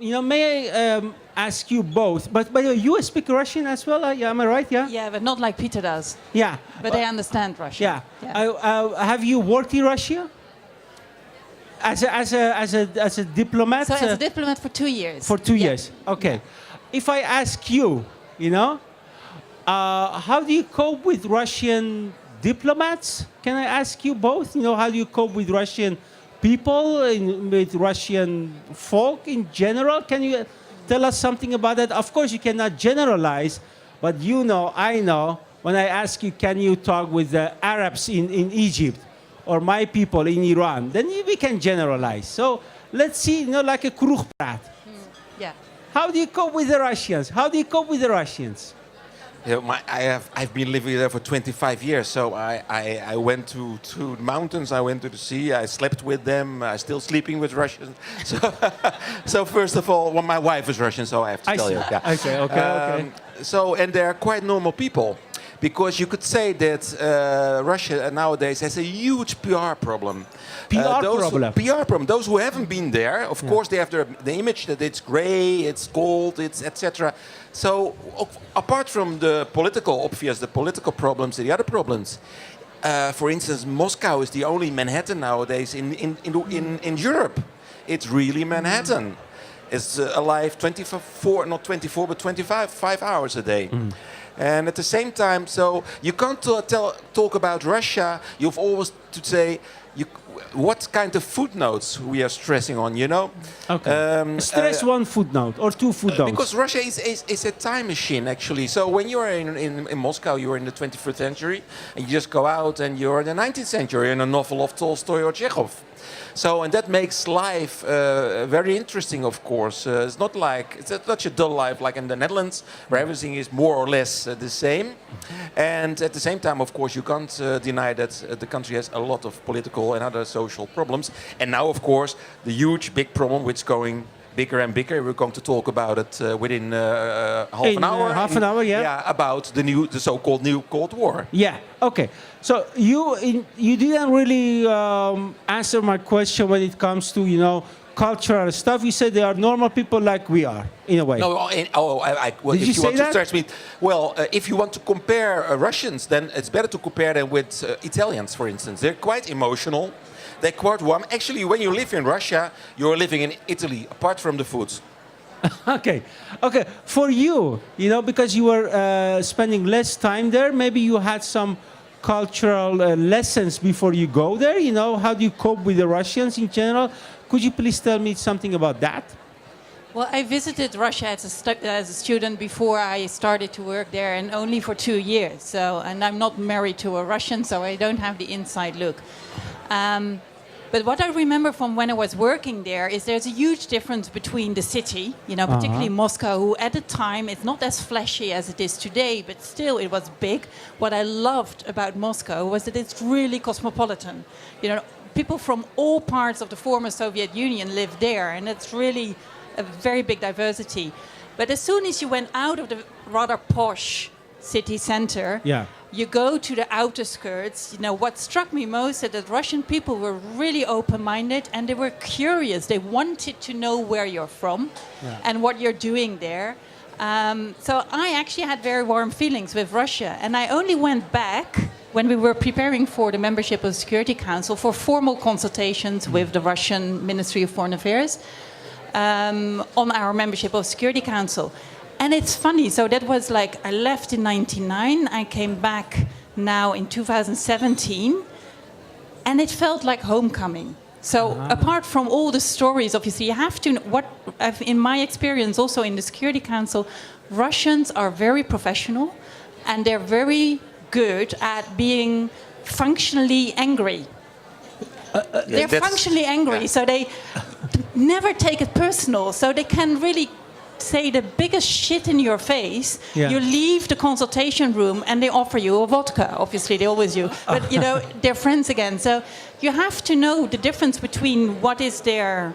May I ask you both? But by the way, you speak Russian as well? Yeah, am I right? Yeah. Yeah, but not like Peter does. Yeah. But I understand Russian. Yeah. Have you worked in Russia? As a diplomat? So as a diplomat for 2 years. For 2 years. Okay. If I ask you, how do you cope with Russian diplomats? Can I ask you both? How do you cope with Russian people, with Russian folk in general? Can you tell us something about that? Of course, you cannot generalize, but I know, when I ask you, can you talk with the Arabs in Egypt or my people in Iran, then we can generalize. So let's see, like a kroegpraat. Yeah. How do you cope with the Russians? How do you cope with the Russians? I've been living there for 25 years, so I went to the mountains, I went to the sea, I slept with them, I'm still sleeping with Russians. So first of all, my wife is Russian, so I have to tell you. Yeah. Okay. So, and they're quite normal people. Because you could say that Russia nowadays has a huge PR problem. PR problem. Those who haven't been there, of course, they have the image that it's grey, it's cold, it's etc. So apart from the political problems, the other problems. For instance, Moscow is the only Manhattan nowadays in Europe. It's really Manhattan. It's alive 24, not 24, but 5 hours a day. And at the same time, so you can't talk about Russia. You've always to say what kind of footnotes we are stressing on, Okay. Stress one footnote or two footnotes. Because Russia is a time machine, actually. So when you are in Moscow, you are in the 21st century, and you just go out and you're in the 19th century in a novel of Tolstoy or Chekhov. So, and that makes life very interesting, of course. It's not such a dull life like in the Netherlands, where everything is more or less the same. And at the same time, of course, you can't deny that the country has a lot of political and other social problems. And now, of course, the huge, big problem, which is going bigger and bigger. We're going to talk about it within half an hour. Half an hour, yeah. Yeah, about the so-called new Cold War. Yeah. Okay. So you didn't really answer my question when it comes to cultural stuff. You said they are normal people like we are, in a way. No. Well, Did if you want say to stretch me, well, if you want to compare Russians, then it's better to compare them with Italians, for instance. They're quite emotional. They're quite warm. Actually, when you live in Russia, you're living in Italy, apart from the food. Okay. For you, because you were spending less time there, maybe you had some cultural lessons before you go there. How do you cope with the Russians in general? Could you please tell me something about that? Well, I visited Russia as a student before I started to work there, and only for 2 years. And I'm not married to a Russian, so I don't have the inside look. But what I remember from when I was working there is there's a huge difference between the city, particularly Moscow, who at the time, it's not as flashy as it is today, but still it was big. What I loved about Moscow was that it's really cosmopolitan. People from all parts of the former Soviet Union live there, and it's really a very big diversity. But as soon as you went out of the rather posh city center, you go to the outer skirts. What struck me most is that Russian people were really open-minded and they were curious. They wanted to know where you're from and what you're doing there. So I actually had very warm feelings with Russia. And I only went back when we were preparing for the membership of the Security Council for formal consultations with the Russian Ministry of Foreign Affairs on our membership of the Security Council. And it's funny, so that was I left in 1999, I came back now in 2017, and it felt like homecoming. So apart from all the stories, obviously, you have to, in my experience also in the Security Council, Russians are very professional, and they're very good at being functionally angry. They're functionally angry, so they never take it personal, so they can really say the biggest shit in your face. You leave the consultation room and they offer you a vodka. Obviously, they always do. But, they're friends again. So you have to know the difference between what is their,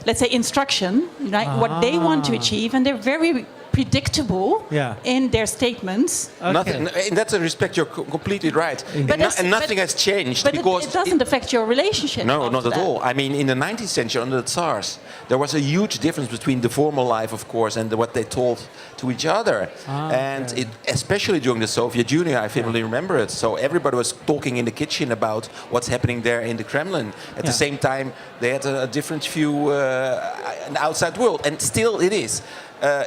let's say, instruction, right? What they want to achieve. And they're very predictable in their statements. Okay. Nothing, in that respect, you're completely right. And nothing has changed. But because it doesn't affect your relationship. No, not at all. I mean, in the 19th century, under the Tsars, there was a huge difference between the formal life, of course, and what they told to each other. And especially during the Soviet Union, I vividly remember it. So everybody was talking in the kitchen about what's happening there in the Kremlin. At the same time, they had a different view in the outside world, and still it is.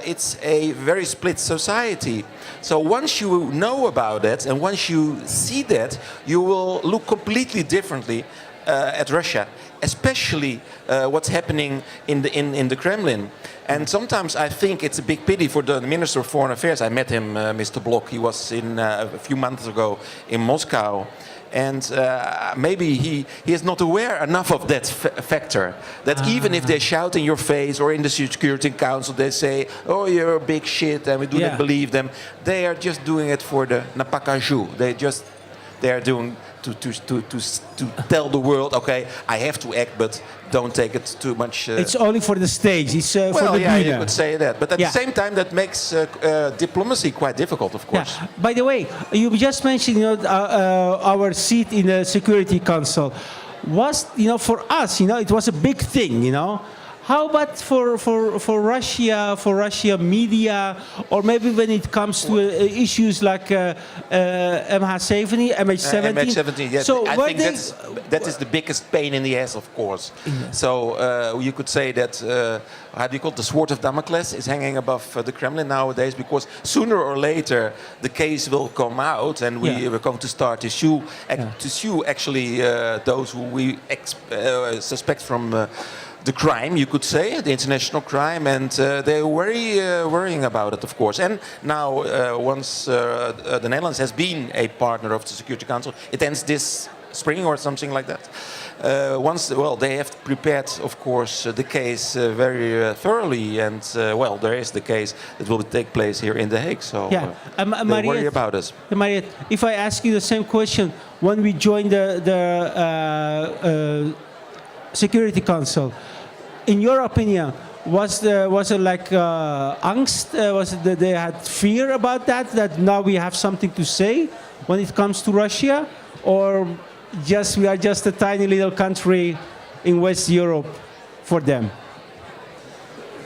It's a very split society. So once you know about it and once you see that, you will look completely differently at Russia, especially what's happening in the Kremlin. And sometimes I think it's a big pity for the Minister of Foreign Affairs. I met him, Mr. Bloch. He was a few months ago in Moscow. And maybe he is not aware enough of that factor. That even if they shout in your face or in the Security Council, they say, oh, you're a big shit and we do not believe them. They are just doing it for the napakaju. They are doing to tell the world, okay, I have to act, but don't take it too much. It's only for the stage. It's for the bühne. You could say that. But at the same time, that makes diplomacy quite difficult, of course. Yeah. By the way, you just mentioned, our seat in the Security Council was, for us, it was a big thing, How about for Russia media, or maybe when it comes to issues like MH17? MH17, yes. So I think that is the biggest pain in the ass, of course. So you could say that, how do you call it, the sword of Damocles is hanging above the Kremlin nowadays, because sooner or later the case will come out, and we are going to start to sue actually those who we suspect from the crime, you could say, the international crime, and they're worrying about it, of course. And now, once the Netherlands has been a partner of the Security Council, it ends this spring or something like that. They have prepared, of course, the case very thoroughly, and there is the case that will take place here in The Hague. So they worry about us. Mariette, if I ask you the same question, when we joined the Security Council, in your opinion, was it like angst? Was it that they had fear about that now we have something to say when it comes to Russia, or we are just a tiny little country in West Europe for them?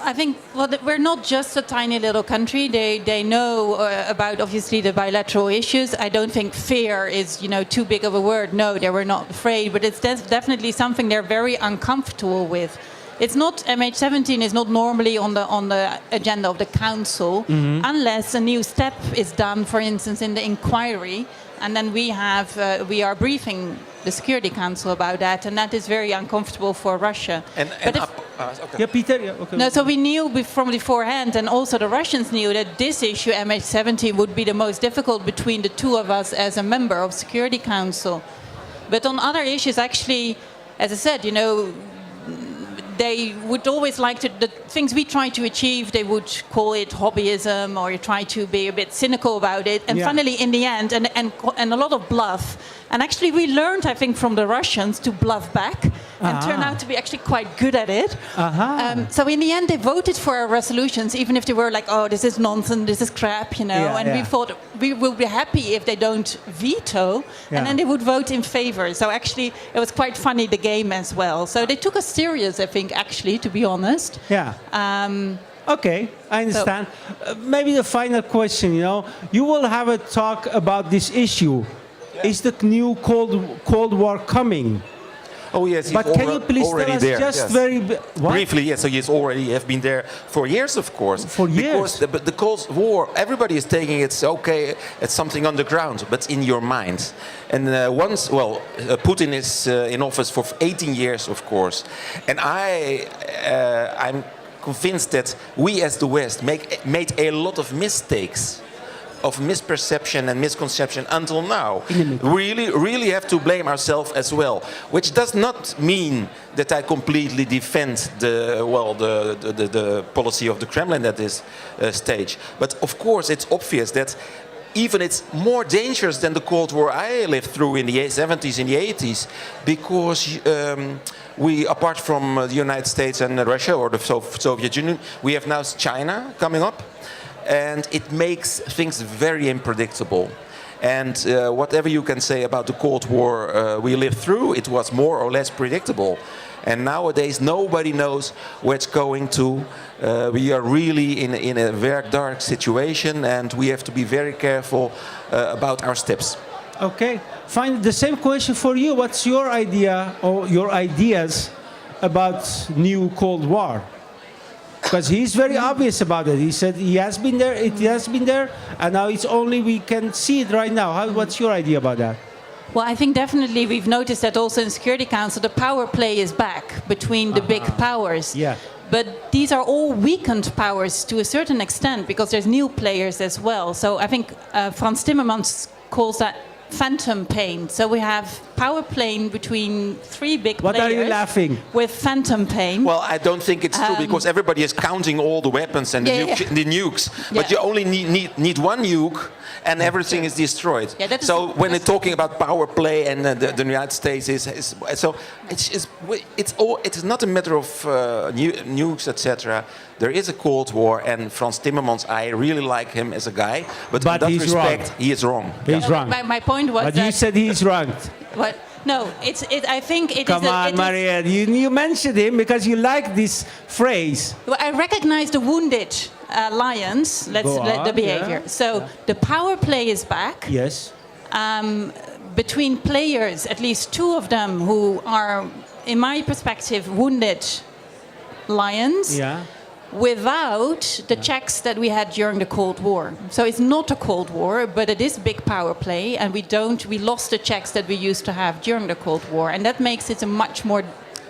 I think, we're not just a tiny little country. They know about, obviously, the bilateral issues. I don't think fear is, too big of a word. No, they were not afraid, but it's definitely something they're very uncomfortable with. It's not, MH17 is not normally on the agenda of the council, unless a new step is done, for instance, in the inquiry, and then we are briefing the Security Council about that, and that is very uncomfortable for Russia. Yeah, Peter. Yeah, okay. No, so we knew from beforehand, and also the Russians knew that this issue, MH17, would be the most difficult between the two of us as a member of Security Council. But on other issues, actually, as I said, they would always like the things we try to achieve, they would call it hobbyism, or you try to be a bit cynical about it. And finally, in the end, and a lot of bluff. And actually, we learned, I think, from the Russians to bluff back and turn out to be actually quite good at it. So in the end, they voted for our resolutions, even if they were like, oh, this is nonsense, this is crap, and we thought we will be happy if they don't veto, and then they would vote in favor. So actually, it was quite funny, the game as well. So they took us serious, I think, actually, to be honest. Yeah. Okay, I understand. Maybe the final question, you will have a talk about this issue. Is the new Cold War coming? Oh yes, but can you please tell us there, just very briefly? Yes, so he's already have been there for years, of course. For years, because the Cold War, everybody is taking it. It's something underground, but in your mind. And Putin is in office for 18 years, of course, and I'm convinced that we as the West made a lot of mistakes, of misperception and misconception until now. Really have to blame ourselves as well, which does not mean that I completely defend the policy of the Kremlin at this stage. But of course, it's obvious that even it's more dangerous than the Cold War I lived through in the 70s and the 80s, because we, apart from the United States and Russia or the Soviet Union, we have now China coming up. and it makes things very unpredictable. And whatever you can say about the Cold War we lived through, it was more or less predictable. And nowadays, nobody knows where it's going to. We are really in a very dark situation, and we have to be very careful about our steps. Okay. Fine. The same question for you. What's your idea or your ideas about new Cold War? Because he's very obvious about it. He said he has been there, it has been there, and now it's only we can see it right now. What's your idea about that? Well, I think definitely we've noticed that also in Security Council, the power play is back between the big powers. Yeah. But these are all weakened powers to a certain extent because there's new players as well. So I think Frans Timmermans calls that phantom pain. So we have power playing between three big What players. are you laughing? With phantom pain. Well, I don't think it's true because everybody is counting all the weapons and the nukes. But you only need one nuke and everything is destroyed. Yeah, so when they're talking about power play and the United States is so it's not a matter of nukes, etc. There is a Cold War, and Frans Timmermans, I really like him as a guy, but in that respect, he is wrong. He's wrong. My point was but that you said he's wrong. What? No, I think it Come is. on, Marianne. You mentioned him because you like this phrase. Well, I recognize the wounded lions. Let the behavior. Yeah. So the power play is back. Yes. Between players, at least two of them who are, in my perspective, wounded lions. Yeah. Without the checks that we had during the Cold War. So it's not a Cold War, but it is big power play, and we lost the checks that we used to have during the Cold War, and that makes it a much more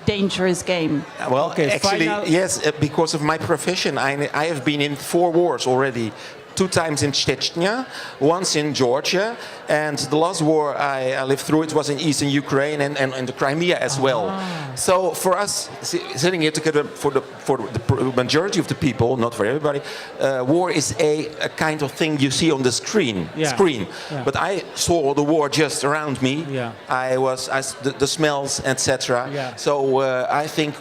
dangerous game. Well, okay, actually, yes, because of my profession, I have been in 4 wars already. 2 times in Chechnya, once in Georgia, and the last war I lived through, it was in eastern Ukraine and the Crimea as well. So for us, sitting here together, for the majority of the people, not for everybody, war is a kind of thing you see on the screen. Yeah. But I saw the war just around me. Yeah. The smells, etc. Yeah. So I think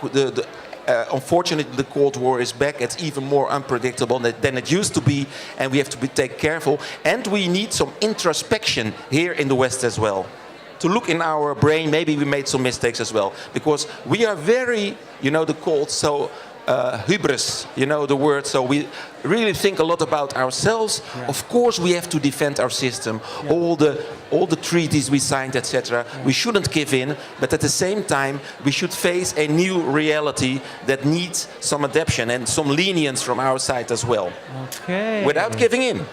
unfortunately, the Cold War is back. It's even more unpredictable than it used to be, and we have to take careful. And we need some introspection here in the West as well. To look in our brain, maybe we made some mistakes as well. Because we are very, the cold, so hubris, the word. So we really think a lot about ourselves. Yeah. Of course, we have to defend our system. Yeah. All the treaties we signed, etc. Yeah. We shouldn't give in, but at the same time, we should face a new reality that needs some adaptation and some lenience from our side as well. Okay. Without giving in.